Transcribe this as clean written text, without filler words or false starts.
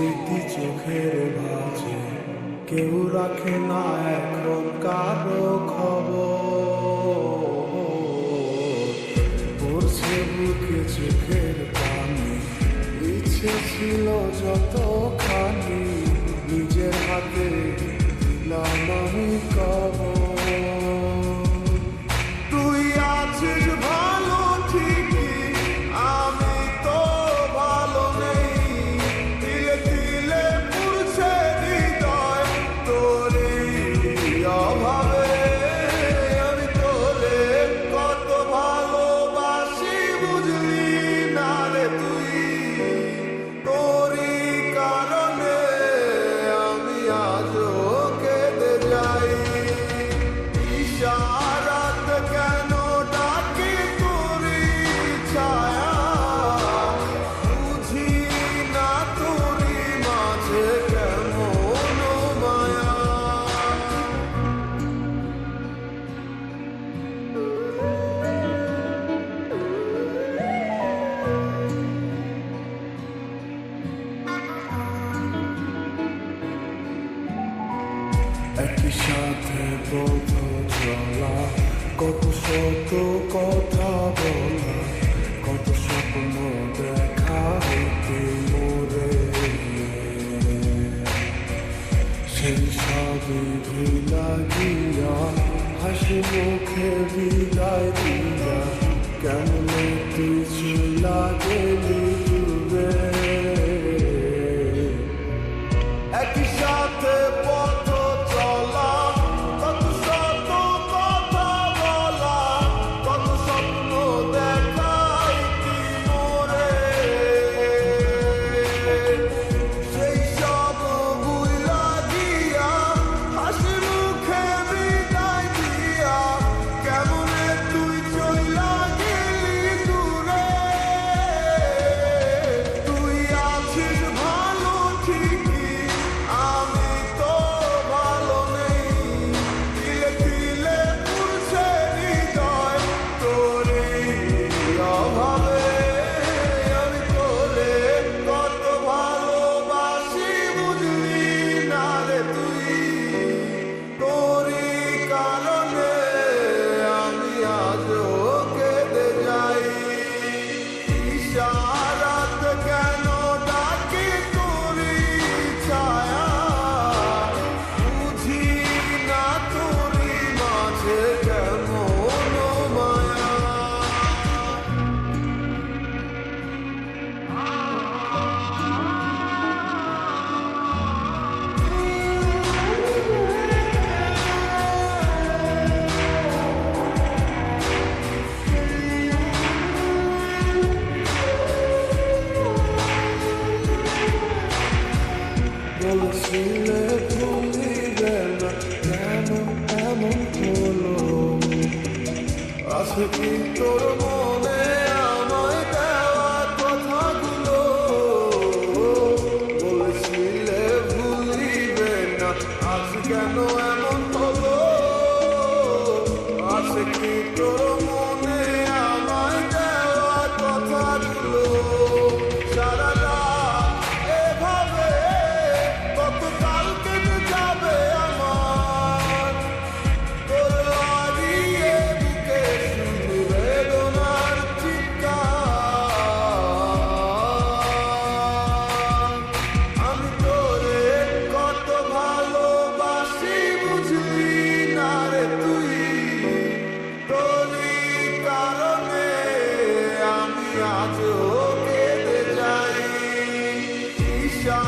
স্মৃতি চোখের ভাঁজে, কেউ রাখে না এখন কারো খবর। পড়ছে বুকে চোখের পানি, ইচ্ছে ছিল যতখানি, নিজের হাতে দিলাম আমি কবর। তুই আছিস ভালো ঠিকই, আমি তো ভালো নেই। তিলে তিলে পুড়ছে হৃদয় তোরই অভাবে। আমি তোরে কত ভালোবাসি বুঝলি না রে তুই। তোরই কারণে আমি আজও কেঁদে যাই। ইশারাত কেন ডাকি তোরই ছায়া, বুঝি না তোরই মাঝে কেমন মায়া। একই সাথে পথ চলা, কত শত কথা বলা, কত স্বপ্ন দেখা হইতে মোরে। সেই সবই ভুলা গিয়া, হাসি মুখে বিদায় দিয়া, কেমন তুই চুলা গেলি ডুবে। একই সাথে পথ চলা, কত শত কথা বলা, কত স্বপ্ন দেখাই কি মোরে। সেই সব ভুলা গিয়া, হাসি মুখে বিদায় দিয়া, কেমনে তুই চইলা গেলি দূরে। তুই আছিস ভালো ঠিকই, আমি তো ভালো নেই। তিলে তিলে পুড়ছে হৃদয় তোরই অভাবে। আমি তোরে কত ভালোবাসি বুঝলি না রে তুই। তোরই কারণে আমি আজও কেঁদে যাই। ইশারাত কেন ডাকি তোরই ছায়া, বুঝি না তোরই মাঝে কেমন মায়া। বলছিলে ভুলিবে না, কেন এমন হলো? আছে কি তোর মনে আমায় দেওয়া কথাগুলো? বলছিলে ভুলিবে না, আজ কেন এমন হলো? আছে কি তোর মনে আমায় দেওয়া কথাগুলো? সারা রাত এভাবে কত কাল কেটে যাবে আমার। তোর হারিয়ে বুকে শুধু বেদনার চিৎকার। আমি তোরে কত ভালোবাসি বুঝলি না রে তুই। তোরই কারণে আমি আজও কেঁদে যাই। ঈশা